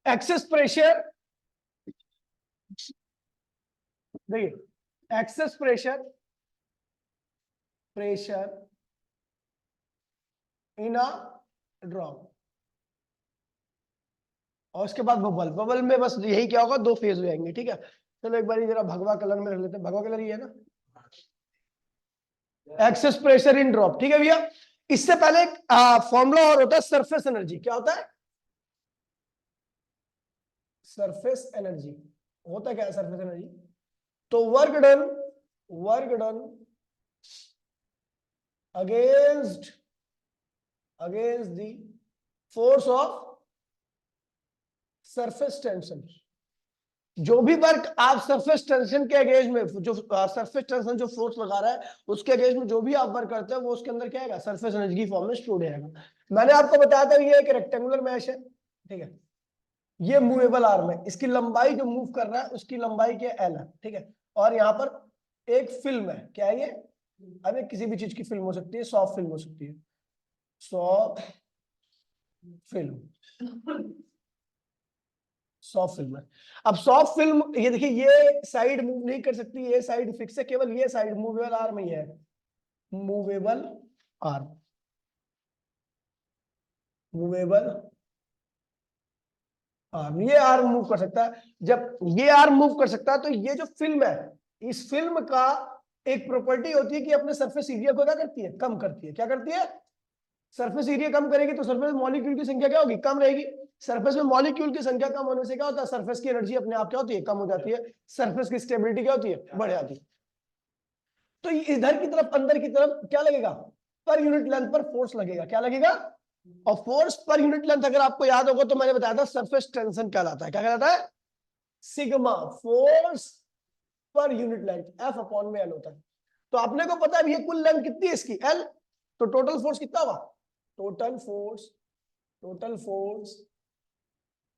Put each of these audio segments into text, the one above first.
Excess pressure, देखिए excess pressure, in a drop, और उसके बाद बबल। बबल में बस यही क्या होगा, दो फेज हो जाएंगे। ठीक है, चलो एक बार जरा भगवा कलर में रख लेते हैं। भगवा कलर ये है ना, एक्सेस प्रेशर इन ड्रॉप। ठीक है भैया, इससे पहले एक फॉर्मूला और होता है सरफेस एनर्जी। क्या होता है सरफेस एनर्जी? होता क्या है सरफेस एनर्जी? तो work done against the force of surface tension. जो भी वर्क आप सरफेस टेंशन के अगेंस्ट में, जो सरफेस टेंशन जो फोर्स लगा रहा है उसके अगेंस्ट में जो भी आप वर्क करते हैं वो उसके अंदर क्या है, सरफेस एनर्जी की फॉर्म में स्टोर रहेगा। मैंने आपको बताया था ये एक रेक्टेंगुलर मैश है। ठीक है, ये मूवेबल आर्म है, इसकी लंबाई जो मूव कर रहा है उसकी लंबाई क्या एल है। ठीक है, और यहाँ पर एक फिल्म है, क्या है ये? अब ये किसी भी चीज की फिल्म हो सकती है, सॉफ्ट फिल्म हो सकती है, सॉफ्ट फिल्म है। अब सॉफ्ट फिल्म, ये देखिए ये साइड मूव नहीं कर सकती, ये साइड फिक्स है, केवल ये साइड मूवेबल आर्म ही है, मूवेबल आर्म, ये आर्म मूव कर सकता है। जब ये आर्म मूव कर सकता है तो ये जो फिल्म है, इस फिल्म का एक प्रॉपर्टी होती है कि अपने सरफेस एरिया को क्या करती है, कम करती है। क्या करती है? सरफेस एरिया कम करेगी तो सरफेस मॉलिक्यूल की संख्या क्या होगी, कम रहेगी। सरफेस में मॉलिक्यूल की संख्या कम होने से क्या होता है, सरफेस की एनर्जी अपने आप क्या होती है, कम हो जाती है। सरफेस की स्टेबिलिटी क्या होती है, बढ़ जाती है। तो इधर की तरफ, अंदर की तरफ क्या लगेगा, पर यूनिट लेंथ पर फोर्स लगेगा। क्या लगेगा? और फोर्स पर यूनिट लेंथ अगर आपको याद होगा तो मैंने बताया था सरफेस टेंशन कहलाता है। क्या कहलाता है? Sigma force per unit length, F upon में एल होता है। तो आपने को पता है ये कुल लेंथ कितनी है इसकी, एल। तो टोटल फोर्स कितना होगा? Total force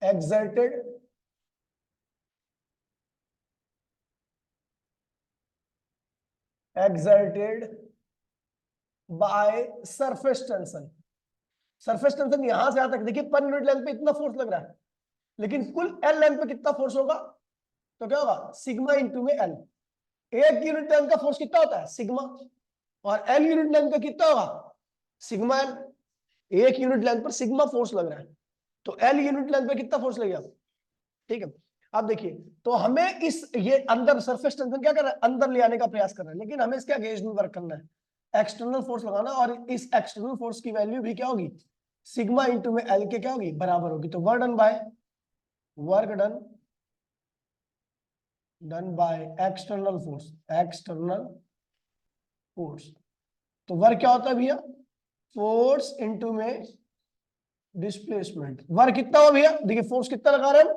exerted by surface tension. Surface tension यहां से यहां तक, देखिए पर यूनिट लेंथ पे इतना फोर्स लग रहा है, लेकिन कुल एल लेंथ पे कितना फोर्स होगा? तो क्या होगा, सिग्मा इंटू में एल। एक यूनिट लेंथ का फोर्स कितना होता है, सिग्मा, और एल यूनिट लेंथ का कितना होगा, सिग्मा एल। एक यूनिट लेंथ पर सिग्मा फोर्स लग रहा है, तो एल यूनिट लेंथ पे कितना फोर्स लगेगा? ठीक है, अब देखिए, तो हमें ये अंदर सरफेस टेंशन क्या कर रहा है, अंदर ले आने का प्रयास कर रहा है, लेकिन हमें इसके अगेंस्ट में वर्क करना है, एक्सटर्नल फोर्स लगाना। और इस एक्सटर्नल फोर्स की वैल्यू भी क्या होगी, सिग्मा इंटू में एल के क्या होगी, बराबर होगी। तो work done by external force. तो वर्क क्या होता है भैया, फोर्स इंटू में डिस्प्लेसमेंट। वर्क कितना हो भैया, देखिए फोर्स कितना लगा रहे हैं,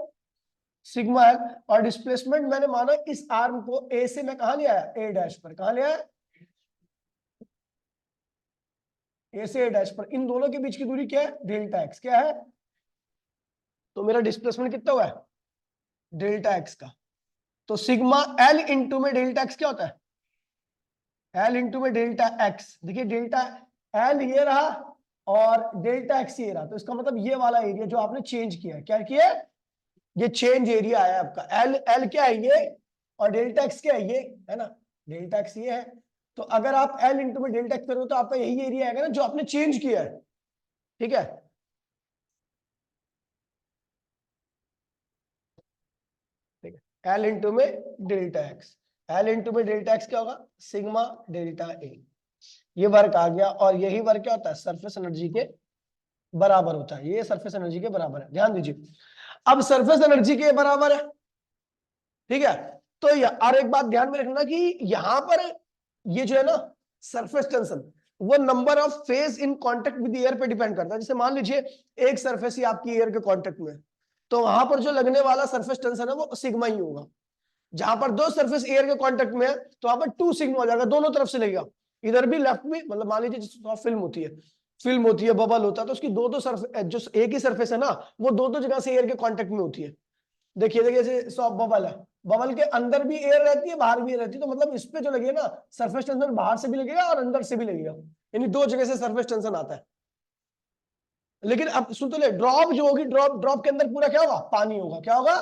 सिग्मा एल, और डिस्प्लेसमेंट मैंने माना इस आर्म को ए से मैं कहां ले आया, ए डैश पर। कहां ले आया, ए से ए डैश पर। इन दोनों के बीच की दूरी क्या है, डेल्टा एक्स। क्या है? तो मेरा डिस्प्लेसमेंट कितना हुआ है, डेल्टा एक्स का। तो सिग्मा एल इंटू में डेल्टा एक्स क्या होता है, एल इंटू में डेल्टा एक्स। देखिए डेल्टा एल ये रहा और डेल्टा एक्स ये रहा, तो इसका मतलब ये वाला एरिया जो आपने चेंज किया है, क्या किया है, ये चेंज एरिया आया आपका। एल एल क्या है ये, और डेल्टा एक्स क्या है ये, है ना, डेल्टा एक्स ये है। तो अगर आप एल इंटू में डेल्टा एक्स करो तो आपका यही एरिया आएगा ना जो आपने चेंज किया है। ठीक है, ठीक है, एल इंटू में डेल्टा एक्स, एल इंटू में डेल्टा एक्स क्या होगा, सिग्मा डेल्टा ए। ये वर्क आ गया, और यही वर्क क्या होता है, सरफेस एनर्जी के बराबर होता है। ये सरफेस एनर्जी के बराबर है, ध्यान दीजिए। अब सरफेस एनर्जी के बराबर है, ठीक है। तो और एक बात ध्यान में रखना कि यहां पर ये जो है ना सरफेस टेंशन, वो number of phase in contact with air पे डिपेंड करता है। जैसे मान लीजिए एक सरफेस ही आपकी एयर के कांटेक्ट में है, तो वहां पर जो लगने वाला सरफेस टेंशन है वो सिग्मा ही होगा। जहां पर दो सरफेस एयर के कांटेक्ट में है तो वहां पर 2 सिग्मा हो जाएगा, दोनों तरफ से लगेगा, इधर भी लेफ्ट भी। मतलब मान लीजिए फिल्म होती है, बबल होता है, तो उसकी दो सरफेस, जो एक ही सरफेस है ना, वो दो जगह से एयर के कांटेक्ट में होती है। देखिए देखिए, जैसे सॉफ्ट बबल है, बबल के अंदर भी एयर रहती है, बाहर भी एयर रहती है, तो मतलब इस पे जो लगेगा ना सरफेस टेंशन, बाहर से भी लगेगा और अंदर से भी लगेगा, यानी दो जगह से सरफेस टेंशन आता है। लेकिन अब सुन तो ले, ड्रॉप जो होगी, ड्रॉप के अंदर पूरा क्या होगा, पानी होगा। क्या होगा,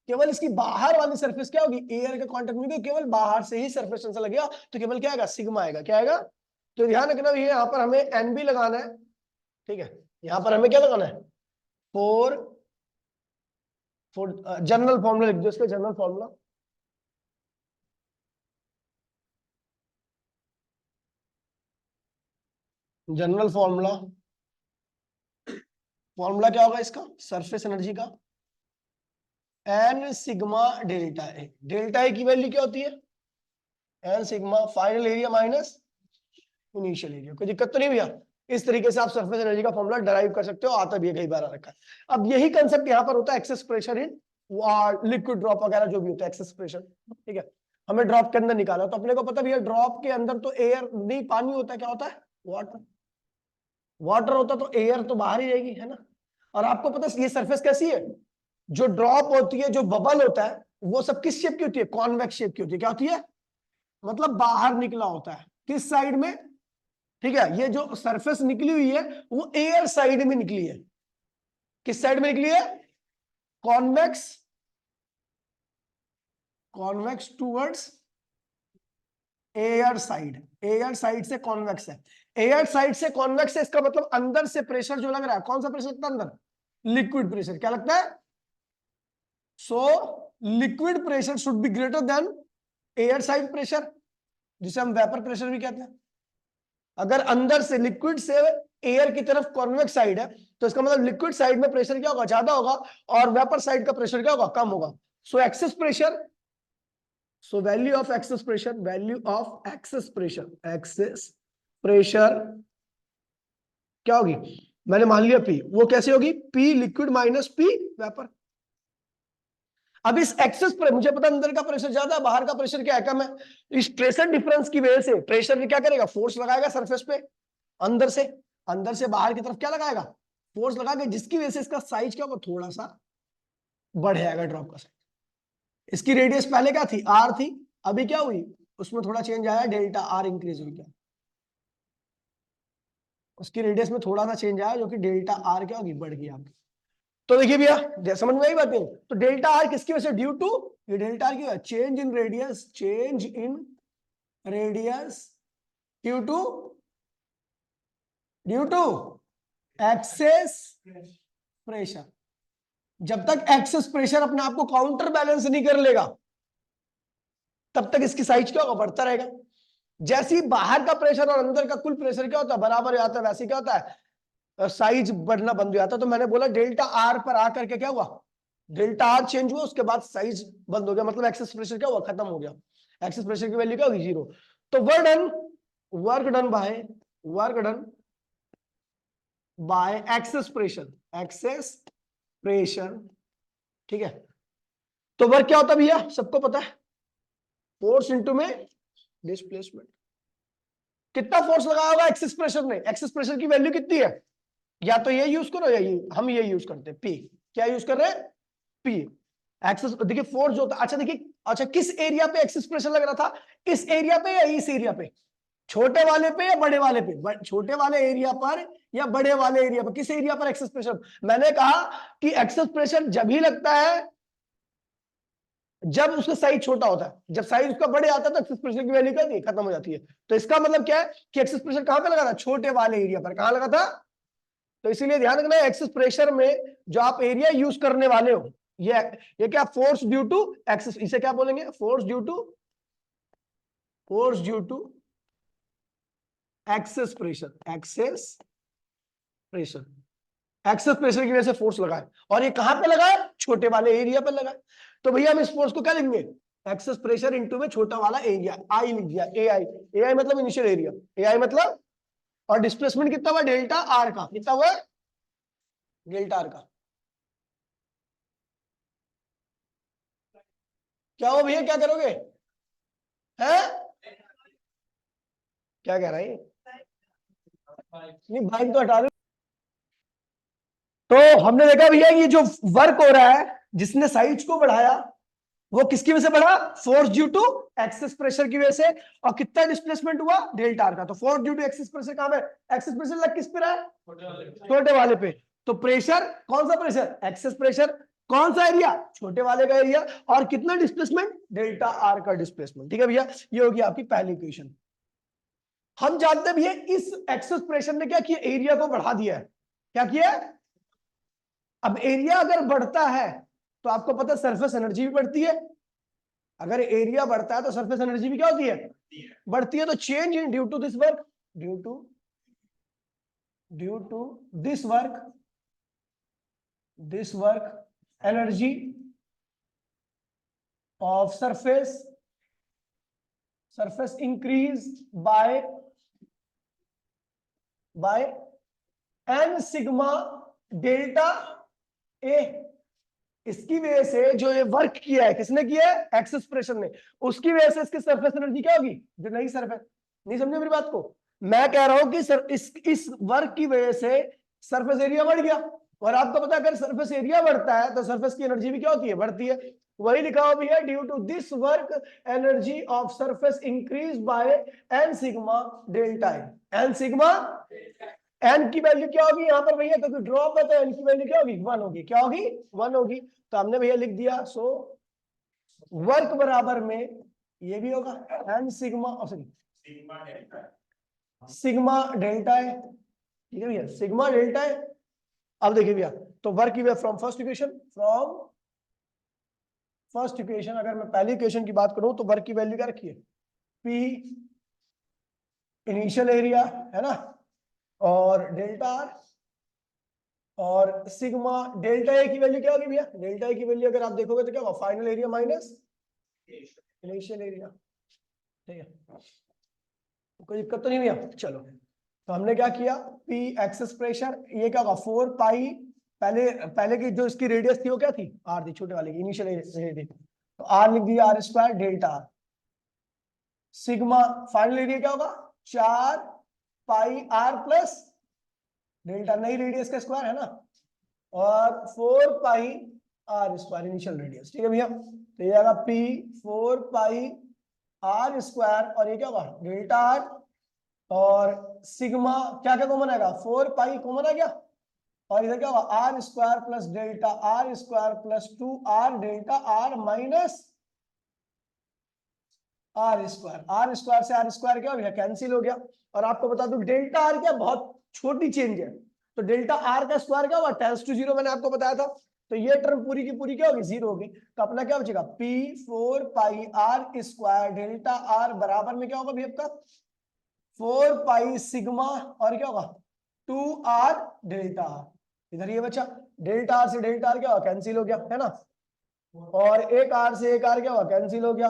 केवल इसकी बाहर वाली सरफेस क्या होगी, एयर का कांटेक्ट में केवल बाहर से ही सरफेस टेंशन लगेगा, तो केवल क्या आएगा, सिग्मा आएगा। क्या आएगा, तो ध्यान रखना ये यहाँ पर हमें एन भी लगाना है, ठीक है। यहाँ पर हमें क्या लगाना है, फोर जनरल फॉर्मूला लिख दो, इसका general formula, general formula, formula क्या होगा इसका, सरफेस एनर्जी का, n sigma delta A. Delta A की वैल्यू क्या होती है, n sigma final area minus initial area. कोई दिक्कत तो नहीं भैया। इस तरीके से आप सरफेस एनर्जी का फॉर्मूला डराइव कर सकते हो, आता भी है, कई बार आ रखा है। अब यही कंसेप्ट यहाँ पर होता है excess pressure in liquid drop वगैरह जो भी होता है, एक्सेस प्रेशर, ठीक है। हमें ड्रॉप के अंदर निकाला, तो अपने को पता भैया ड्रॉप के अंदर तो एयर नहीं, पानी होता है, क्या होता है, वाटर। वाटर होता तो एयर तो बाहर ही रहेगी, है ना। और आपको पता है ये सरफेस कैसी है, जो ड्रॉप होती है, जो बबल होता है, वो सब किस शेप की होती है, कॉन्वेक्स शेप की होती है। क्या होती है, मतलब बाहर निकला होता है, किस साइड में, ठीक है। ये जो सरफेस निकली हुई है वो एयर साइड में निकली है। किस साइड में निकली है, convex, convex towards air side. Air side से कॉन्वेक्स है, एयर साइड से कॉन्वेक्स है, इसका मतलब अंदर से प्रेशर जो लग रहा है, कौन सा प्रेशर लगता है अंदर, लिक्विड प्रेशर। क्या लगता है, so liquid pressure should be greater than air side pressure, जिसे हम वेपर प्रेशर भी कहते हैं। अगर अंदर से लिक्विड से एयर की तरफ कॉन्वेक्स साइड है, तो इसका मतलब लिक्विड साइड में प्रेशर क्या होगा, ज्यादा होगा, और वेपर साइड का प्रेशर क्या होगा, कम होगा। So excess pressure, so value of excess pressure, value of excess pressure, excess pressure क्या होगी, मैंने मान लिया पी, वो कैसे होगी, P liquid minus P vapour. अब इस एक्सेस पर मुझे पता अंदर का प्रेशर ज्यादा है, बाहर का प्रेशर क्या है, कम है। इस प्रेशर डिफरेंस की वजह से प्रेशर क्या करेगा, फोर्स लगाएगा सरफेस पे, अंदर से बाहर की तरफ क्या लगाएगा, फोर्स लगा के, जिसकी वजह से इसका साइज क्या होगा, थोड़ा सा बढ़ जाएगा ड्रॉप का साइज। इसकी रेडियस पहले क्या थी, आर थी, अभी क्या हुई, उसमें थोड़ा चेंज आया, डेल्टा आर इंक्रीज हुई, क्या उसकी रेडियस में थोड़ा सा चेंज आया, जो कि डेल्टा आर क्या होगी, बढ़ गई आपकी। तो देखिए भैया समझ में आई बातें। तो डेल्टा आर किसकी वजह से, ड्यू टू, ये डेल्टा आर की change in radius, change in radius due to excess pressure. जब तक एक्सेस प्रेशर अपने आप को काउंटर बैलेंस नहीं कर लेगा, तब तक इसकी साइज क्या होगा, बढ़ता रहेगा। जैसे ही बाहर का प्रेशर और अंदर का कुल प्रेशर क्या होता है, बराबर आता है, वैसे क्या होता है, साइज बढ़ना बंद हो जाता है। तो मैंने बोला डेल्टा आर पर आकर के क्या हुआ, डेल्टा आर चेंज हुआ, उसके बाद साइज बंद हो गया, मतलब एक्सेस प्रेशर क्या हुआ, खत्म हो गया। एक्सेस प्रेशर की वैल्यू क्या होगी, 0। तो work done by excess pressure, ठीक है। तो वर्क क्या होता है भैया, सबको पता है, फोर्स इनटू में डिस्प्लेसमेंट। कितना फोर्स लगाया होगा एक्सेस प्रेशर ने, एक्सेस प्रेशर की वैल्यू कितनी है, या तो ये यूज करो या ये, हम ये यूज करते हैं, पी। क्या यूज कर रहे हैं, पी। एक्सेस, देखिए फोर्स जो होता है, अच्छा देखिए, अच्छा किस एरिया पे एक्सेस प्रेशर लग रहा था, इस एरिया पे या इस एरिया पे, छोटे वाले पे या बड़े वाले पे, छोटे वाले एरिया पर या बड़े वाले एरिया पर, किस एरिया पर एक्सेस प्रेशर। मैंने कहा कि एक्सेस प्रेशर जब ही लगता है जब उसका साइज छोटा होता है, जब साइज उसका बड़े आता है तो एक्सेस प्रेशर की वैल्यू क्या होती है, खत्म हो जाती है। तो इसका मतलब क्या है कि एक्सेस प्रेशर कहां पे लगा था, छोटे वाले एरिया पर। कहां लगा था, तो इसीलिए ध्यान रखना है एक्सेस प्रेशर में जो आप एरिया यूज करने वाले हो, ये क्या, फोर्स ड्यू टू एक्सेस, इसे क्या बोलेंगे, force due to excess pressure, excess pressure की वजह से फोर्स लगा है, और ये कहां पे लगा है, छोटे वाले एरिया पर लगा है। तो भैया हम इस फोर्स को क्या लिखेंगे, एक्सेस प्रेशर इनटू में छोटा वाला एरिया, आई लिख दिया, ए आई मतलब इनिशियल एरिया, ए आई मतलब, और डिस्प्लेसमेंट कितना हुआ, डेल्टा आर का, कितना हुआ, डेल्टा आर का। क्या हो भैया, क्या करोगे, है क्या कह रहा है, नहीं बाइक तो हटा दो। तो हमने देखा भैया ये जो वर्क हो रहा है, जिसने साइज को बढ़ाया, वो किसकी वजह से बढ़ा, force due to excess pressure की वजह से। और कितना डिस्प्लेसमेंट हुआ, डेल्टा आर का। तो force due to excess pressure कहां पे, एक्सेस प्रेशर लग किस पे रहा है, छोटे वाले पे। तो प्रेशर, कौन सा प्रेशर, एक्सेस प्रेशर, कौन सा एरिया, छोटे वाले का एरिया, और कितना डिस्प्लेसमेंट, डेल्टा आर का डिस्प्लेसमेंट। ठीक है भैया, ये होगी आपकी पहली इक्वेशन। हम जानते हैं भैया इस एक्सेस प्रेशर ने क्या किया, एरिया को बढ़ा दिया है। क्या किया है? अब एरिया अगर बढ़ता है तो आपको पता है सरफेस एनर्जी भी बढ़ती है। अगर एरिया बढ़ता है तो सरफेस एनर्जी भी क्या होती है, बढ़ती है। तो change in due to this work, due to this work energy of surface increase by N sigma delta A. इसकी वजह से जो ये वर्क किया है, किसने किया है, एक्सेस प्रेशर ने, उसकी वजह से इसकी सरफेस एनर्जी क्या होगी, जो नई सरफेस, नहीं समझे मेरी बात को? मैं कह रहा हूं कि सर इस वर्क की वजह से सरफेस एरिया बढ़ गया, और आपको पता है अगर सरफेस एरिया बढ़ता है तो सरफेस की एनर्जी भी क्या होती है, बढ़ती है। वही लिखा हुआ भी है, due to this work energy of surface increase by N sigma delta n sigma. N की वैल्यू क्या होगी यहाँ पर भैया, क्योंकि ड्रॉप है तो एन की वैल्यू क्या होगी, 1 होगी। क्या होगी, 1 होगी। तो हमने भैया लिख दिया, सो वर्क बराबर में ये भी होगा एन सिग्मा, सिग्मा डेल्टा है। ठीक है भैया, सिग्मा डेल्टा है। अब देखिए भैया, तो वर्क की फ्रॉम फर्स्ट इक्वेशन, अगर मैं पहली इक्वेशन की बात करूं तो वर्क की वैल्यू क्या रखी है, पी इनिशियल एरिया है ना, और डेल्टा आर, और सिग्मा डेल्टा ए की वैल्यू क्या होगी भैया, डेल्टा ए की वैल्यू अगर आप देखोगे तो क्या होगा, final area minus initial area. ठीक है, कोई दिक्कत तो नहीं भैया। चलो, तो हमने क्या किया, पी एक्सेस प्रेशर, ये क्या होगा 4 पाई, पहले की जो इसकी रेडियस थी वो क्या थी, आर थी, छोटे वाले की इनिशियल एरिया थी, तो आर लिख दिया, R square delta R. Sigma final area क्या होगा, 4 पाई आर प्लस डेल्टा, नई रेडियस का स्क्वायर है ना, और 4 pi R square initial radius. ठीक है भैया, तो ये आएगा पी 4 पाई आर स्क्वायर, और ये क्या होगा डेल्टा आर, और सिग्मा क्या क्या कॉमन आएगा, 4 पाई कॉमन आ गया, और इधर क्या होगा R square plus delta R square plus 2 R delta R minus R square से आर स्क्वायर क्या हो गया, कैंसिल हो गया। और आपको बता दूं डेल्टा आर क्या बहुत छोटी चेंज है, तो डेल्टा आर का स्क्वायर क्या हुआ, टेंस टू 0, मैंने आपको बताया था। तो ये टर्म पूरी की पूरी क्या होगी, 0 होगी। तो अपना क्या बचेगा, P 4 pi R square delta R बराबर में क्या होगा भी आपका 4 पाई सिग्मा, और क्या होगा 2 आर डेल्टा आर। इधर ये बचा, डेल्टा आर से डेल्टा आर क्या हुआ, कैंसिल हो गया है ना, और एक आर से एक आर क्या हुआ, कैंसिल हो गया,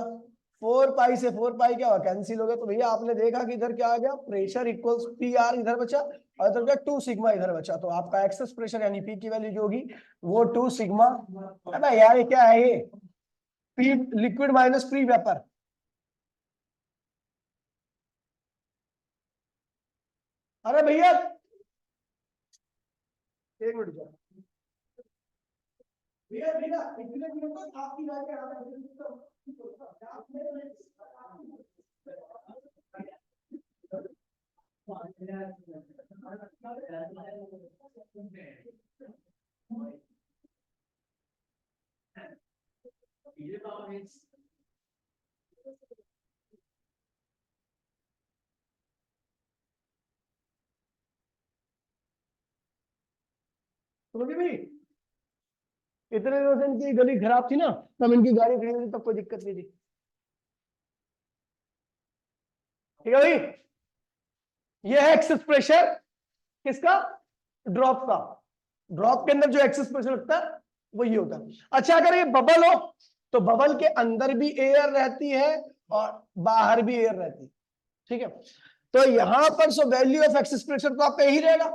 4 पाई से 4 पाई क्या हुआ, कैंसिल हो गया। तो भैया आपने देखा कि इधर क्या आ गया, प्रेशर इक्वल्स पी आर इधर बचा, और इधर क्या 2 सिग्मा इधर बचा। तो आपका एक्सेस प्रेशर यानी पी की वैल्यू जो होगी वो 2 सिग्मा। अबे यार ये क्या है, ये P liquid minus pre vapour. अरे भैया एक मिनट जाओ भैया, भैया इतने दिनों तक आपकी राय के सुनोगे भाई, इतने दिनों से इनकी गली खराब थी ना, तब इनकी गाड़ी खड़ी थी, तब कोई दिक्कत नहीं थी। ठीक है भाई, ये है एक्सेस प्रेशर किसका, ड्रॉप का। ड्रॉप के अंदर जो एक्सेस प्रेशर लगता है वो ये होता है। अच्छा, अगर ये बबल हो तो बबल के अंदर भी एयर रहती है और बाहर भी एयर रहती है। ठीक है, तो यहां पर सो वैल्यू ऑफ एक्सेस प्रेशर तो आपका यही रहेगा,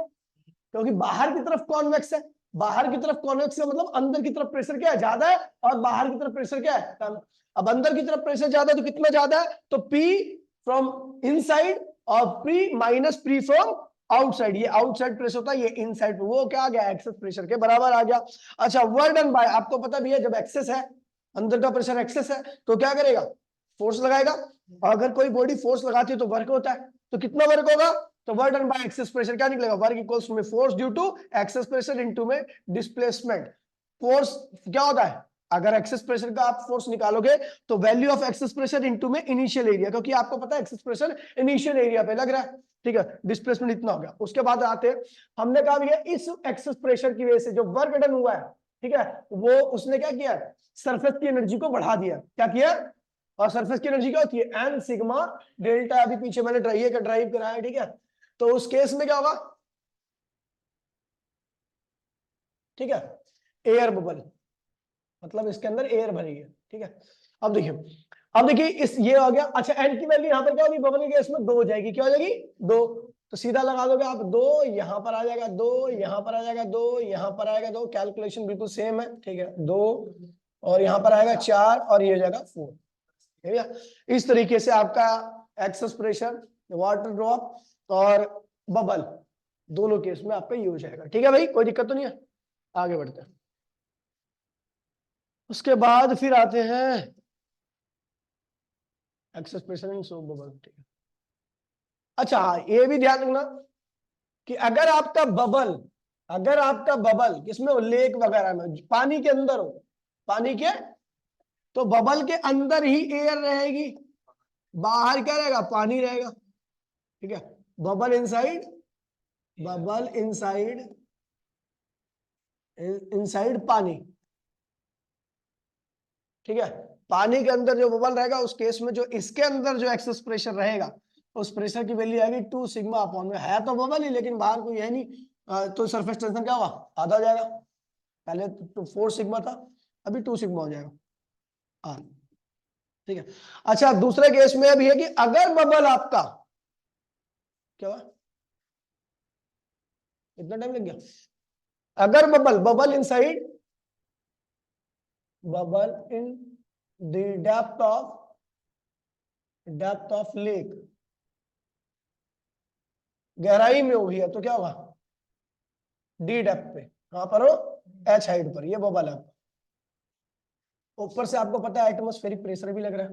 क्योंकि बाहर की तरफ कॉन्वेक्स है, बाहर की तरफ कॉन्वेक्स है मतलब अंदर की तरफ प्रेशर क्या है, ज्यादा है, और बाहर की तरफ प्रेशर क्या है, कम। अब अंदर की तरफ प्रेशर ज्यादा है तो कितना ज्यादा है, तो P फ्रॉम इनसाइड और P minus P from outside, ये आउटसाइड प्रेशर होता है, ये इनसाइड, वो क्या आ गया, एक्सेस प्रेशर के बराबर आ गया। अच्छा, वर्क डन बाय, आपको पता भी है जब एक्सेस है, अंदर का प्रेशर एक्सेस है तो क्या करेगा, फोर्स लगाएगा, और अगर कोई बॉडी फोर्स लगाती है तो वर्क होता है, तो कितना वर्क होगा, तो work done by excess pressure क्या निकलेगा, वर्क इक्वल्स में force due to excess pressure into में डिस्प्लेसमेंट। फोर्स क्या होता है, अगर एक्सेस प्रेशर का आप फोर्स निकालोगे तो value of excess pressure into में इनिशियल एरिया, क्योंकि आपको पता है एक्सेस प्रेशर इनिशियल एरिया पे लग रहा है, ठीक है, डिस्प्लेसमेंट इतना हो गया। उसके बाद आते हैं, हमने कहा भैया इस एक्सेस प्रेशर की वजह से जो वर्क डन हुआ है, ठीक है, वो उसने क्या किया, सरफेस की एनर्जी को बढ़ा दिया, क्या किया, और सरफेस की एनर्जी क्या होती है, एन सिग्मा डेल्टा, अभी पीछे मैंने ड्राइव कराया, ठीक है। तो उस केस में क्या होगा, ठीक है, एयर बबल, मतलब इसके अंदर एयर भरी है, ठीक है। अब देखिए इस ये हो गया। अच्छा, एन की वैल्यू यहाँ पर क्या होगी, बबल के केस में 2 हो जाएगी, क्या हो जाएगी 2, तो सीधा लगा दोगे आप 2, यहां पर आ जाएगा 2, यहां पर आ जाएगा 2, यहां पर आएगा 2, कैलकुलेशन बिल्कुल सेम है, ठीक है, 2 और यहां पर आएगा 4 और ये हो जाएगा 4, ठीक है। इस तरीके से आपका एक्सेस प्रेशर, वाटर ड्रॉप और बबल दोनों केस में आपका ये हो जाएगा, ठीक है भाई, कोई दिक्कत तो नहीं है। आगे बढ़ते हैं, उसके बाद फिर आते हैं excess pressure in soap bubble, ठीक है। अच्छा हाँ, ये भी ध्यान रखना कि अगर आपका बबल किसमें हो, लेक वगैरह में, पानी के अंदर हो, पानी के, तो बबल के अंदर ही एयर रहेगी, बाहर क्या रहेगा, पानी रहेगा, ठीक है। Bubble inside, bubble inside, inside पानी, ठीक है। पानी के अंदर जो बबल रहेगा उस केस में जो इसके अंदर जो एक्सेस प्रेशर रहेगा, उस प्रेशर की वैल्यू आएगी 2 सिग्मा अपॉन में, है तो बबल ही लेकिन बाहर कोई है नहीं, तो सरफेस टेंशन क्या होगा, आधा हो जाएगा, पहले तो 4 सिग्मा था, अभी 2 सिग्मा हो जाएगा, हाँ, ठीक है। अच्छा, दूसरे केस में अभी है कि अगर बबल आपका क्या हुआ, इतना टाइम लग गया, अगर bubble inside, bubble in the depth of lake, गहराई में हो गया तो क्या होगा, डी डेप्थ पे, कहां पर हो, एच हाइट पर, ये बबल है। ऊपर से आपको पता है एटमॉस्फेरिक प्रेशर भी लग रहा है,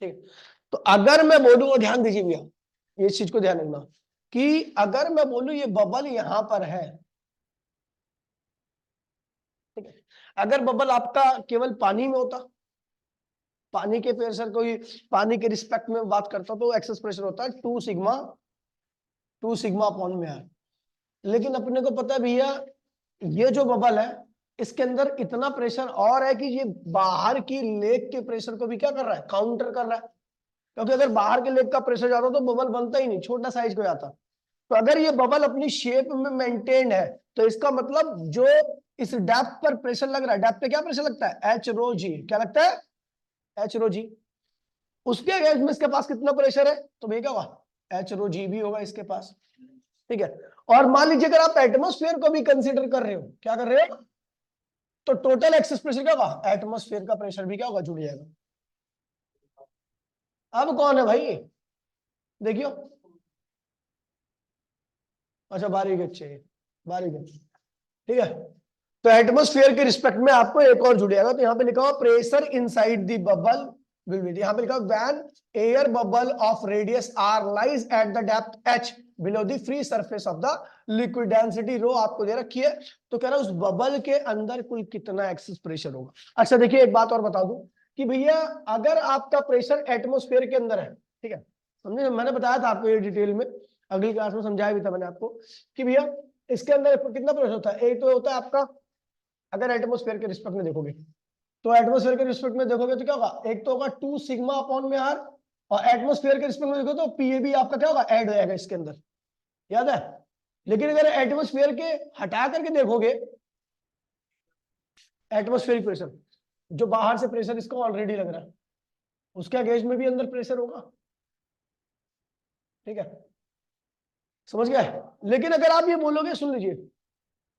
ठीक है। तो अगर मैं बोलूंगा, ध्यान दीजिए भैया, ये चीज को ध्यान रखना कि अगर मैं बोलूं ये बबल यहां पर है, ठीक है, अगर बबल आपका केवल पानी में होता, पानी के प्रेशर को ही, पानी के रिस्पेक्ट में बात करता तो एक्सेस प्रेशर होता है 2 सिग्मा अपॉन में है। लेकिन अपने को पता है भैया ये जो बबल है इसके अंदर इतना प्रेशर और है कि ये बाहर की लेक के प्रेशर को भी क्या कर रहा है, काउंटर कर रहा है, क्योंकि अगर बाहर के लेक का प्रेशर ज्यादा तो बबल बनता ही नहीं, छोटा साइज को जाता। तो अगर ये बबल अपनी शेप में मेंटेन्ड है तो इसका मतलब जो इस डेप्थ पर प्रेशर लग रहा है, डेप्थ पे क्या प्रेशर लगता है, एच रो जी, क्या लगता है, एच रो जी, उसके अगेंस्ट में इसके पास कितना प्रेशर है, तो भैया क्या होगा, एच रो जी भी होगा इसके पास, ठीक है। और मान लीजिए अगर आप एटमोस्फेयर को भी कंसीडर कर रहे हो, क्या कर रहे हो, तो टोटल एक्सेस प्रेशर क्या होगा, एटमोस्फेयर का प्रेशर भी क्या होगा, जुड़ जाएगा। अब कौन है भाई, देखियो, अच्छा बारीक, अच्छे बारीक अच्छे, ठीक है। तो एटमोस्फेयर के रिस्पेक्ट में आपको एक और जुड़ जाएगा, तो यहाँ पे लिखा हुआ pressure inside the bubble will be, यहाँ पे लिखा when air bubble of radius R lies at the depth H below the free surface of the liquid, density rho आपको दे रखी है, तो कह रहा है उस बबल के अंदर कुल कितना एक्सेस प्रेशर होगा। अच्छा देखिए एक बात और बता दूं कि भैया अगर आपका प्रेशर एटमोस्फेयर के अंदर है, ठीक है, समझे, मैंने बताया था आपको ये डिटेल में, अगली क्लास में समझाया भी था मैंने आपको कि भैया इसके अंदर कितना प्रेशर होता है, एक तो होता है आपका, अगर एटमोस्फेयर के रिस्पेक्ट में देखोगे, तो एटमोस्फेयर के रिस्पेक्ट में देखोगे तो क्या होगा, एक तो होगा 2 सिग्मा अपॉन में आर, और एटमोस्फेयर के रिस्पेक्ट में देखो तो पीएबी आपका क्या होगा, ऐड हो जाएगा इसके अंदर, याद है। लेकिन अगर एटमोस्फेयर के हटा करके देखोगे, एटमोस्फेरिक प्रेशर जो बाहर से प्रेशर इसको ऑलरेडी लग रहा है, उसके अगेंस्ट में भी अंदर प्रेशर होगा, ठीक है, समझ गए। लेकिन अगर आप ये बोलोगे, सुन लीजिए,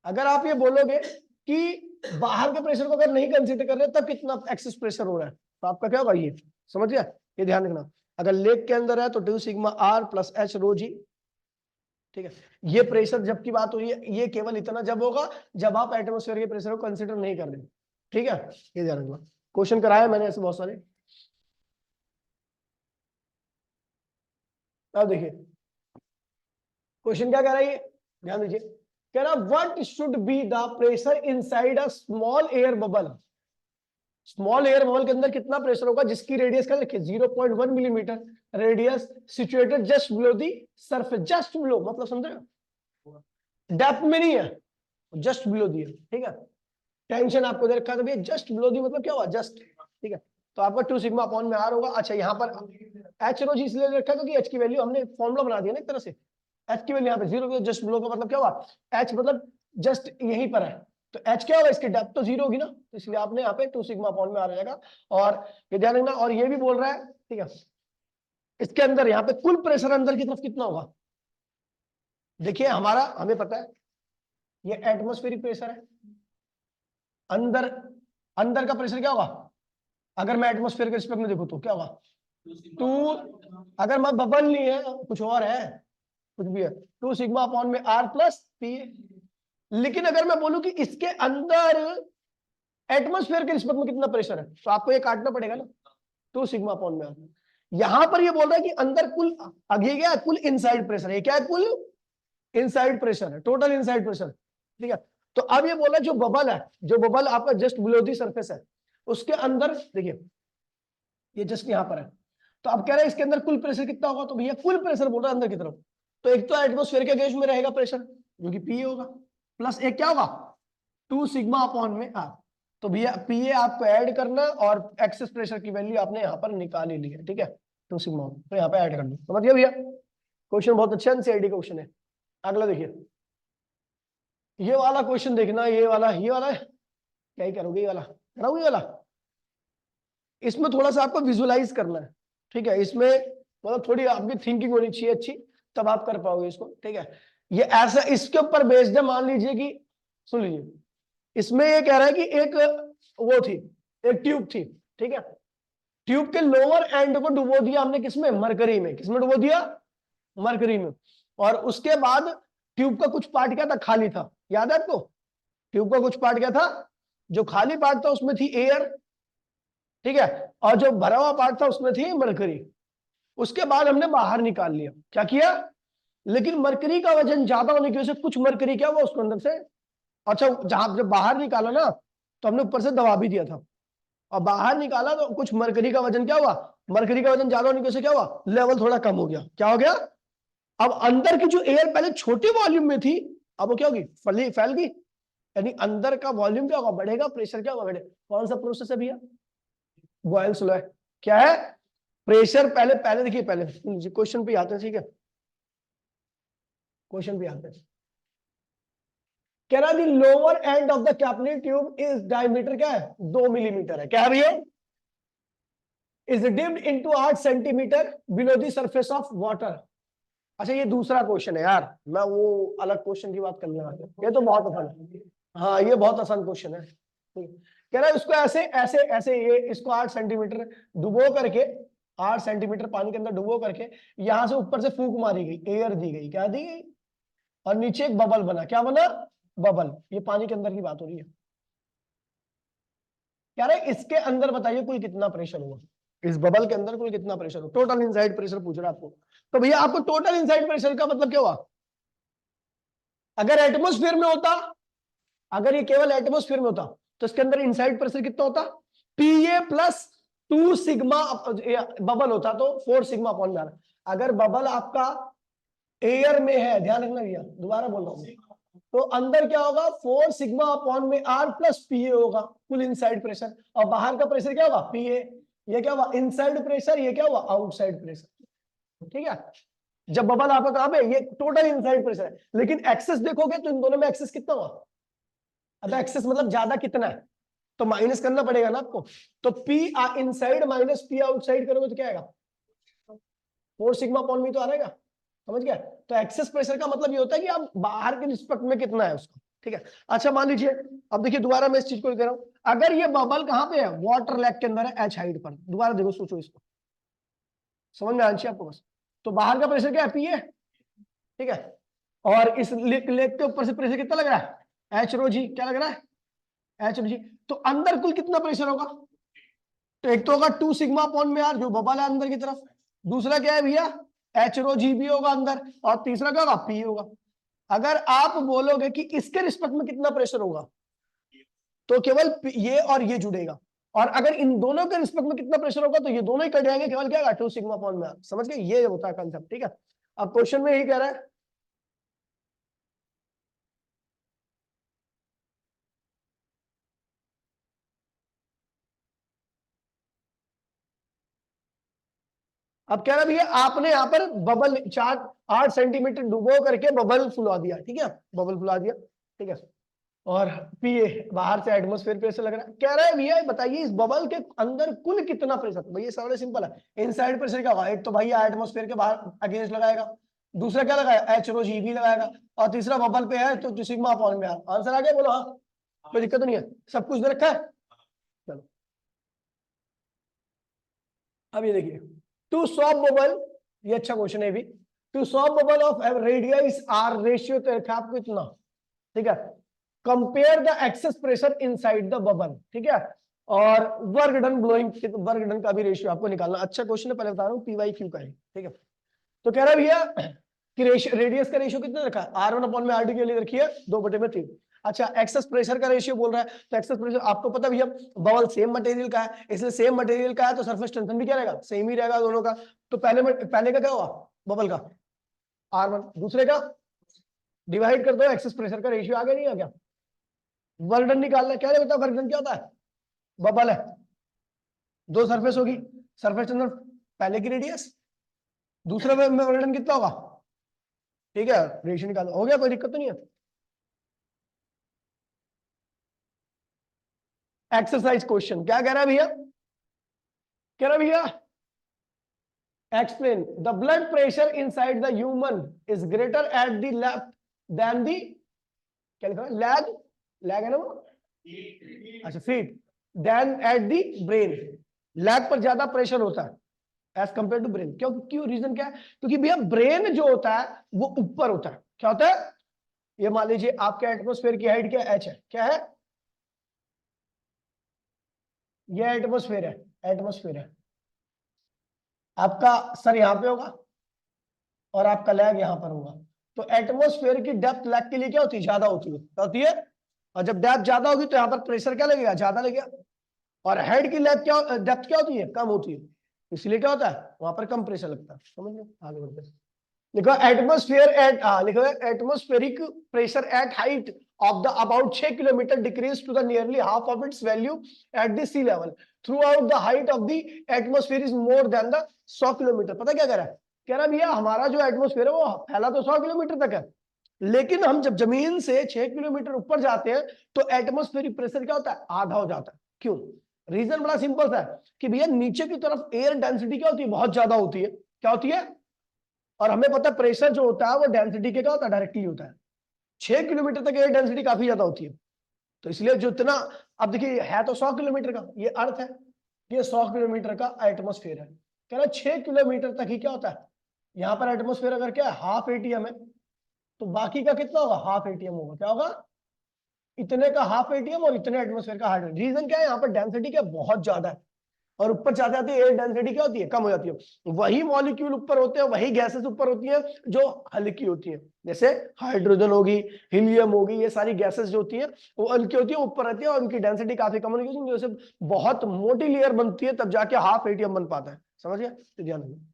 अगर आप ये बोलोगे कि बाहर के प्रेशर को अगर नहीं कंसीडर कर रहे तब कितना एक्सेस प्रेशर हो रहा है, तो आपका क्या होगा, ये समझ गया, ये ध्यान रखना। अगर लेक के अंदर है तो 2 सिग्मा आर प्लस एच रो जी, ठीक है। ये प्रेशर जब की बात हो रही है, ये केवल इतना जब होगा जब आप एटमोस्फेयर के प्रेशर को कंसीडर नहीं कर रहे, ठीक है, ये ध्यान रखना। क्वेश्चन कराया मैंने ऐसे बहुत सारे। अब देखिए क्वेश्चन क्या कह रहा है ये, ध्यान दीजिए, कह रहा what should be the pressure inside a small air bubble. Small air bubble के अंदर कितना प्रेशर होगा जिसकी रेडियस क्या देखिए 0.1 millimetre, radius situated just below the surface, just below मतलब समझ रहे हो, डेप्थ में नहीं है, जस्ट बिलो दी है, ठीक है। टेंशन आपको दे रखा है तो भैया जस्ट बिलो दी मतलब क्या हुआ, जस्ट, ठीक है। तो आपका 2 सिग्मा अपॉन में आर होगा। अच्छा यहाँ पर एच रो जी इसलिए रखा है क्योंकि एच की वैल्यू हमने फॉर्मूला बना दिया ना एक तरह से, एच की वैल्यू यहाँ पे 0, जस्ट बिलो का मतलब क्या हुआ, एच मतलब जस्ट यहीं पर है, तो एच क्या होगा, इसकी डेप्थ तो 0 होगी ना, तो इसलिए आपने यहाँ पे 2 सिग्मा अपॉन में आ जाएगा। और ये ध्यान रखना, और ये भी बोल रहा है, ठीक है, इसके अंदर यहाँ पे कुल प्रेशर अंदर की तरफ कितना होगा। देखिए हमारा हमें पता है ये एटमॉस्फेरिक प्रेशर है, अंदर अंदर का प्रेशर क्या होगा, अगर मैं एटमॉस्फेयर के रिस्पेक्ट में देखूं तो क्या होगा, 2, अगर मैं बबल नहीं है कुछ और है, कुछ भी है, 2 सिग्मा अपॉन में आर प्लस पी। लेकिन अगर मैं बोलूं कि इसके अंदर एटमॉस्फेयर के रिस्पेक्ट में कितना प्रेशर है, तो आपको ये काटना पड़ेगा ना, 2 सिग्मा अपॉन में आर। यहां पर ये बोल रहा है कि अंदर कुल, आगे क्या है, कुल इनसाइड प्रेशर है, क्या है, कुल इनसाइड प्रेशर है, टोटल इनसाइड प्रेशर, ठीक है। तो अब ये बोला जो बबल है, जो बबल आपका जस्ट बिलो दी सरफेस है, उसके अंदर देखिए ये जस्ट यहां पर है, तो अब कह रहे हैं इसके अंदर कुल प्रेशर कितना होगा, तो भैया कुल प्रेशर बोल रहा है अंदर की तरफ, तो एक तो एटमॉस्फेयर के गेज में रहेगा प्रेशर जो कि पी होगा, प्लस एक क्या होगा 2 सिग्मा अपॉन में आर, तो भैया पीए आपको ऐड करना और एक्सेस प्रेशर की वैल्यू आपने यहाँ पर निकाल ही ली है, ठीक है, 2 सिग्मा, तो यहाँ पे ऐड कर दो, समझ गया भैया। क्वेश्चन बहुत अच्छा एनसीईआरटी क्वेश्चन है। अगला देखिए, ये वाला क्वेश्चन देखना, ये वाला क्या ही करोगे, ये वाला कराओगे, ये वाला इसमें थोड़ा सा आपको विजुअलाइज करना है, ठीक है, इसमें मतलब थोड़ी आपकी थिंकिंग होनी चाहिए अच्छी, तब आप कर पाओगे इसको, ठीक है। ये ऐसा इसके ऊपर बेस्ड है, मान लीजिए कि, सुन लीजिए, इसमें ये कह रहा है कि एक वो थी, एक ट्यूब थी, ठीक है, ट्यूब के लोअर एंड को डुबो दिया हमने किसमें, मरकरी में, किसमें डुबो दिया, मरकरी में, और उसके बाद ट्यूब का कुछ पार्ट क्या था, खाली था, याद है आपको, ट्यूब का कुछ पार्ट क्या था, जो खाली पार्ट था उसमें थी एयर, ठीक है, और जो भरा हुआ पार्ट था उसमें थी मरकरी। उसके बाद हमने बाहर निकाल लिया, क्या किया, लेकिन मरकरी का वजन ज्यादा होने की वजह से कुछ मरकरी क्या हुआ उसको अंदर से, अच्छा जहां जब बाहर निकाला ना तो हमने ऊपर से दबा भी दिया था, और बाहर निकाला तो कुछ मरकरी का वजन क्या हुआ, मरकरी का वजन ज्यादा होने की वजह से क्या हुआ, लेवल थोड़ा कम हो गया, क्या हो गया, अब अंदर की जो एयर पहले छोटे वॉल्यूम में थी अब वो क्या होगी, फैल गई, यानी अंदर का वॉल्यूम क्या होगा, बढ़ेगा, प्रेशर क्या होगा, बढ़ेगा। कौन सा प्रोसेस है भैया, बॉयल्स लॉ है, क्या है, प्रेशर पहले पहले देखिए, पहले क्वेश्चन पे आते हैं, ठीक है, क्वेश्चन पे आते हैं, कह रहा the lower end of the capillary tube is diameter क्या है, 2 मिलीमीटर है, क्या है भैया, is dipped into 8 centimetre below the surface of water. अच्छा ये दूसरा क्वेश्चन है यार, मैं वो अलग क्वेश्चन की बात करने वाला हूं, ये तो बहुत आसान है, हाँ ये बहुत आसान क्वेश्चन है, कह रहा है इसको ऐसे ऐसे ऐसे, ये इसको 8 सेंटीमीटर डुबो करके, 8 सेंटीमीटर पानी के अंदर डुबो करके, यहां से ऊपर से फूंक मारी गई, एयर दी गई, क्या दी गई, और नीचे एक बबल बना, क्या बना, बबल, ये पानी के अंदर की बात हो रही है, कह रहा है इसके अंदर बताइए कुल कितना प्रेशर हुआ, इस बबल के अंदर कुल कितना प्रेशर हो, टोटल इनसाइड प्रेशर पूछ रहा है आपको। तो भैया आपको टोटल इनसाइड प्रेशर का मतलब क्या हुआ, अगर एटमॉस्फेयर में होता, अगर ये केवल एटमॉस्फेयर में होता तो इसके अंदर इनसाइड प्रेशर कितना होता, पीए प्लस 2 सिग्मा, बबल होता तो 4 सिग्मा अपॉन में, अगर बबल आपका एयर में है, ध्यान रखना भैया, दोबारा बोल रहा हूं, तो अंदर क्या होगा, 4 सिग्मा अपॉन में आर प्लस पीए होगा कुल इनसाइड प्रेशर, और बाहर का प्रेशर क्या होगा, पीए, ये क्या हुआ इनसाइड प्रेशर, ये क्या हुआ आउटसाइड प्रेशर, ठीक है। जब बबल आपका कहां पे, ये टोटल इनसाइड प्रेशर है, लेकिन एक्सेस देखोगे तो इन दोनों में एक्सेस कितना हुआ, अब एक्सेस मतलब ज्यादा कितना है, तो माइनस करना पड़ेगा ना आपको, तो P inside minus P outside करोगे तो क्या आएगा, 4 सिग्मा अपॉन में तो आ रहेगा, समझ गया। तो एक्सेस प्रेशर का मतलब ये होता है कि आप बाहर के रिस्पेक्ट में कितना है उसका, ठीक है। अच्छा मान लीजिए, अब देखिए दोबारा मैं इस चीज को कह रहा हूं, अगर ये बबल कहां पे है, वाटर लेक के अंदर है, एच हाइट पर, दोबारा देखो सोचो इसको, समझ में आना चाहिए आपको बस, तो बाहर का प्रेशर क्या है, पी है, ठीक है, और इस लेक के ऊपर से प्रेशर कितना लग रहा है, एच रो जी, क्या लग रहा है, एच रो जी, तो अंदर कुल कितना प्रेशर होगा, तो एक तो होगा 2 सिग्मा अपॉन में आर जो बबल है अंदर की तरफ, दूसरा क्या है भैया एच रो जी भी होगा अंदर, और तीसरा क्या होगा, पी होगा। अगर आप बोलोगे कि इसके रिस्पेक्ट में कितना प्रेशर होगा, तो केवल ये और ये जुड़ेगा, और अगर इन दोनों के रिस्पेक्ट में कितना प्रेशर होगा तो ये दोनों ही कट जाएंगे, केवल क्या होगा, 2 सिग्मा अपॉन में आर। समझ गए, ये होता है कंसेप्ट, ठीक है। अब क्वेश्चन में यही कह रहा है, अब कह रहा भैया आपने यहाँ पर बबल 8 सेंटीमीटर डुबो करके बबल फुला दिया, ठीक है, बबल फुला दिया, ठीक है, और पिए बाहर से एटमॉस्फेयर प्रेशर लग रहा है। कह रहा है भैया बताइए इस बबल के अंदर कुल कितना प्रेशर। भैया सारा सिंपल है, इनसाइड प्रेशर क्या होगा, एक तो भैया एटमॉस्फेयर के बाहर अगेंस्ट लगाएगा, दूसरा क्या लगाएगा, एच रो जी भी लगाएगा, और तीसरा बबल पे है तो सिग्मा अपॉन में आर। आंसर आ गया, बोलो हाँ, कोई दिक्कत नहीं है, सब कुछ दे रखा है। चलो अब ये देखिए, टू सॉल्व बबल, ये अच्छा क्वेश्चन है भी, to solve bubble of radius R ratio तो रखा आपको इतना, ठीक है, compare the excess pressure inside the bubble, ठीक है, और work done blowing, work done का भी रेशियो आपको निकालना। अच्छा क्वेश्चन है, पहले बता रहा हूँ पी वाई क्यू का है, ठीक है। तो कह रहा है भैया कि रेडियस का रेशियो कितना रखा है, R1 अपॉन में RD के लिए रखिए 2/3। अच्छा एक्सेस प्रेशर का रेशियो बोल रहा है, तो एक्सेस प्रेशर आपको पता भैया बबल सेम मटेरियल का है, इसलिए सेम मटेरियल का है तो सरफेस टेंशन भी क्या रहेगा, सेम ही रहेगा दोनों का। तो पहले का क्या हुआ, बबल का R1, दूसरे का डिवाइड कर दो, एक्सेस प्रेशर का रेशियो आ गया, नहीं आ गया। वर्क डन निकालना है, क्या नहीं बता, वर्क डन क्या होता है, बबल है, दो सरफेस होगी, सरफेस टेंशन पहले की रेडियस, दूसरे में वर्क डन कितना होगा, ठीक है, रेशियो निकालो, हो गया, कोई दिक्कत तो नहीं है। एक्सरसाइज क्वेश्चन क्या कह रहा है भैया, कह रहा है भैया explain the blood pressure inside the human is greater at the left than the, क्या लिखा है, लैग, लैग है ना वो, अच्छा feet, then at the brain, leg पर ज्यादा प्रेशर होता है एज कंपेयर टू ब्रेन। क्यों, क्यों, रीजन क्या है, क्योंकि भैया ब्रेन जो होता है वो ऊपर होता है, क्या होता है, ये मान लीजिए आपके एटमॉस्फेयर की हाइट क्या एच है, क्या है, ये एटमॉस्फेयर है, एटमॉस्फेयर है, आपका सर यहां पे होगा और आपका लैग यहां पर होगा। तो एटमॉस्फेयर की डेप्थ लैग के लिए क्या होती है, ज्यादा होती है, क्या होती है, और जब डेप्थ ज्यादा होगी तो यहाँ पर प्रेशर क्या लगेगा, ज्यादा लगेगा, और हेड की लेंथ क्या, डेप्थ क्या होती है, कम होती है, इसलिए क्या होता है वहां पर कम प्रेशर लगता है। समझ लो, आगे बढ़ते हैं। लिखो एटमॉस्फेयर एट, लिखो atmospheric pressure at height of the about 6 kilometre decreased to the nearly half of its value at the sea level throughout the height of the atmosphere is more than the 100 kilometre. पता क्या कह रहा है, कह रहा है भैया हमारा जो एटमॉस्फेयर है वो फैला तो 100 किलोमीटर तक है, लेकिन हम जब जमीन से 6 किलोमीटर ऊपर जाते हैं तो एटमॉस्फेरिक प्रेशर क्या होता है, आधा हो जाता है। क्यों, रीजन बड़ा सिंपल सा है कि भैया नीचे की तरफ एयर डेंसिटी क्या होती है, बहुत ज्यादा होती है, क्या होती है, और हमें पता है प्रेशर जो होता है वो डेंसिटी के क्या होता है, डायरेक्टली होता है। 6 किलोमीटर तक एयर डेंसिटी काफी ज्यादा होती है, तो इसलिए जो इतना, अब देखिए है तो 100 किलोमीटर का, ये अर्थ है, ये 100 किलोमीटर का एटमॉस्फेयर है, कह रहा 6 किलोमीटर तक ही क्या होता है, यहाँ पर एटमॉस्फेयर अगर क्या है हाफ एटीएम है, तो बाकी का कितना होगा, हाफ एटीएम होगा, क्या होगा, इतने का हाफ एटीएम और इतने एटमॉस्फेयर का हाफ। रीजन क्या है, यहाँ पर डेंसिटी क्या बहुत ज्यादा है, और ऊपर जाते जाते एयर डेंसिटी क्या होती है, कम हो जाती है। वही मॉलिक्यूल ऊपर होते हैं, वही गैसेस ऊपर होती हैं जो हल्की होती हैं, जैसे हाइड्रोजन होगी, हीलियम होगी, ये सारी गैसेस जो होती हैं वो हल्की होती है, ऊपर रहती है, और उनकी डेंसिटी काफी कम होगी, जैसे बहुत मोटी लेयर बनती है तब जाके हाफ एटीएम बन पाता है। समझ गया, तो ध्यान रखना।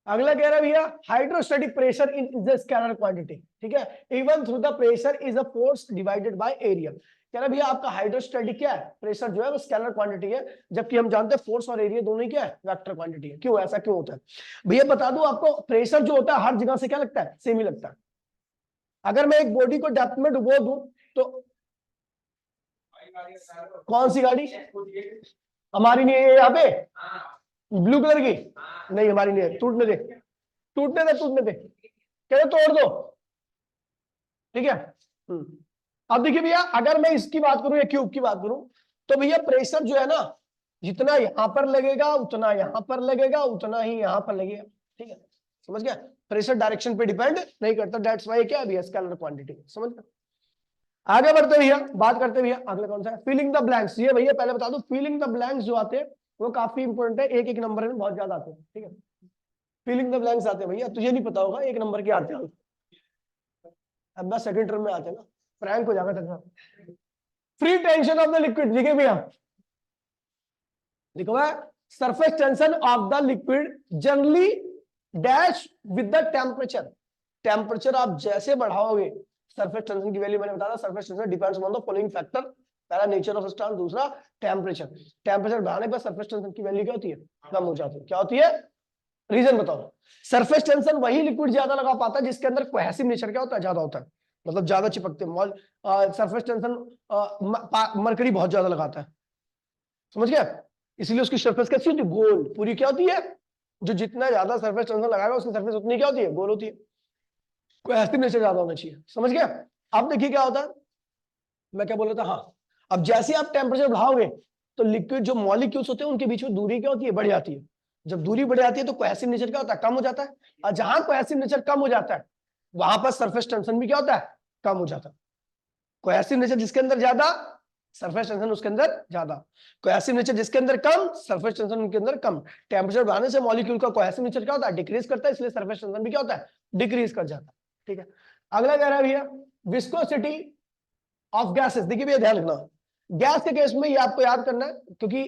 अगला कह रहा है भैया hydrostatic pressure in is a scalar quantity, ठीक है, even through the pressure is a force divided by area. कह रहा है भैया आपका हाइड्रोस्टैटिक क्या है, प्रेशर जो है वो स्केलर क्वांटिटी है, जबकि हम जानते हैं फोर्स और एरिया दोनों ही क्या है, वेक्टर क्वांटिटी है। क्यों, ऐसा क्यों होता है भैया, बता दूं आपको, प्रेशर जो होता है हर जगह से क्या लगता है, सेम ही लगता है। अगर मैं एक बॉडी को डेप्थ में डुबो दूं तो, कौन सी गाड़ी, हमारी नहीं है यहाँ पे, ब्लू कलर की, नहीं हमारी नहीं है, टूटने दे, टूटने दे, टूटने दे, कह तोड़ दो, ठीक है। अब देखिए भैया अगर मैं इसकी बात करूं या क्यूब की बात करूं, तो भैया प्रेशर जो है ना, जितना यहां पर लगेगा उतना यहां पर लगेगा, उतना ही यहां पर लगेगा, ठीक है, समझ गया, प्रेशर डायरेक्शन पे डिपेंड नहीं करता, दैट्स व्हाई क्या है भैया, स्केलर क्वांटिटी, समझ गया। आगे बढ़ते भैया, बात करते भैया अगला कौन सा है, फिलिंग द ब्लैंक्स। ये भैया पहले बता दूं, फिलिंग द ब्लैंक्स जो आते हैं वो काफी इंपॉर्टेंट है, एक एक नंबर में बहुत ज्यादा आते हैं, ठीक है। फिलिंग द ब्लैंक्स आते हैं भैया, तुझे नहीं पता होगा, एक नंबर के आते हैं, अब बस सेकंड टर्म में आते हैं ना, प्रैंक हो जाएगा तेरा। Free tension of the liquid, देखिए भैया लिखो है, surface tension of the liquid generally dash with the temperature. Temperature आप जैसे बढ़ाओगे, सरफेस टेंशन की वैल्यू मैंने बताया, surface tension depends on the following factor, पहला नेचर ऑफ सब्सटेंस, दूसरा टेम्परेचर। टेम्परेचर बढ़ाने पर सरफेस टेंशन की वैल्यू क्या होती है, कम हो जाती है। क्या होती है, रीजन बताओ। सरफेस टेंशन वही लिक्विड ज्यादा लगा पाता है जिसके अंदर कोहेसिव नेचर क्या होता है, ज्यादा होता है, मतलब ज्यादा चिपकते हैं। सरफेस टेंशन मरकरी बहुत ज्यादा लगाता है, समझ गया, इसलिए उसकी सरफेस कैसी होती है, गोल पूरी क्या होती है, जो जितना ज्यादा सरफेस टेंशन लगाएगा उसकी सरफेस उतनी क्या होती है, गोल होती है, कोहेसिव नेचर ज्यादा होना चाहिए, समझ गया। अब देखिए क्या होता है, मैं क्या बोल रहा था, हाँ, अब जैसे आप टेम्परेचर बढ़ाओगे तो लिक्विड जो मॉलिक्यूल्स होते हैं उनके बीच में दूरी क्या होती है, बढ़ जाती है। जब दूरी बढ़ जाती है तो कोहेसिव नेचर क्या होता है, कम हो जाता है, और जहां कोहेसिव नेचर कम हो जाता है वहां पर सरफेस टेंशन भी क्या होता है, कम हो जाता है। कोहेसिव नेचर जिसके अंदर ज्यादा, सरफेस टेंशन उसके अंदर ज्यादा, कोहेसिव नेचर जिसके अंदर कम, सरफेस टेंशन उनके अंदर कम। टेम्परेचर बढ़ाने से मॉलिक्यूल का कोहेसिव नेचर क्या होता है, डिक्रीज करता है, इसलिए सरफेस टेंशन भी क्या होता है, डिक्रीज कर जाता है, ठीक है। अगला कह रहा है भैया विस्कोसिटी ऑफ गैसेस। देखिए भैया ध्यान रखना, गैस के केस में ये आपको याद करना है, क्योंकि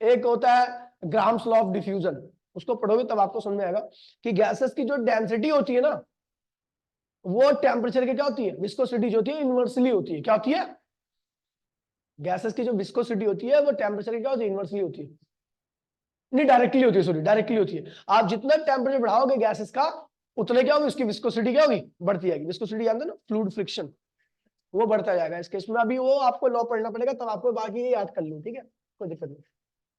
एक होता है ग्राम्स लॉ ऑफ डिफ्यूजन, उसको पढ़ोगे तब आपको समझ में आएगा कि गैसेस की जो डेंसिटी होती है ना, वो टेम्परेचर की क्या होती है, विस्कोसिटी जो होती है इनवर्सली होती है। क्या होती है, गैसेस की जो विस्कोसिटी होती है वो टेम्परेचर की क्या होती है, इनवर्सली होती है, नहीं डायरेक्टली होती है, सॉरी डायरेक्टली होती है। आप जितना टेम्परेचर बढ़ाओगे गैसेस का, उतने क्या होगी, उसकी विस्कोसिटी क्या होगी, बढ़ती जाएगी। विस्कोसिटी जानते हैं ना, फ्लूइड फ्रिक्शन, वो बढ़ता जाएगा। इस केस में अभी वो आपको लॉ पढ़ना पड़ेगा, तब आपको बाकी ये याद कर लो, ठीक है, कोई दिक्कत नहीं।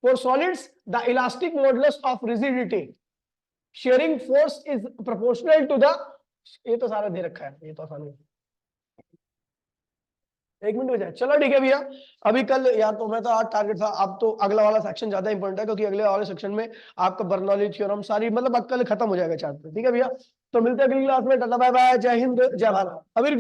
For solids the elastic modulus of rigidity shearing force is proportional to the, ये तो सारा दे रखा है, ये तो आसान है, एक मिनट हो जाए, चलो ठीक है भैया। अभी कल यार तो मैं तो आज टारगेट था, अब तो अगला वाला सेक्शन ज्यादा इंपॉर्टेंट है, क्योंकि अगले वाले सेक्शन में आपका बर्नौली थ्योरम सारी मतलब अब कल खत्म हो जाएगा चैप्टर, ठीक है भैया। तो मिलते हैं अगली क्लास में, टाटा बाय बाय, जय हिंद जय भारत। अभी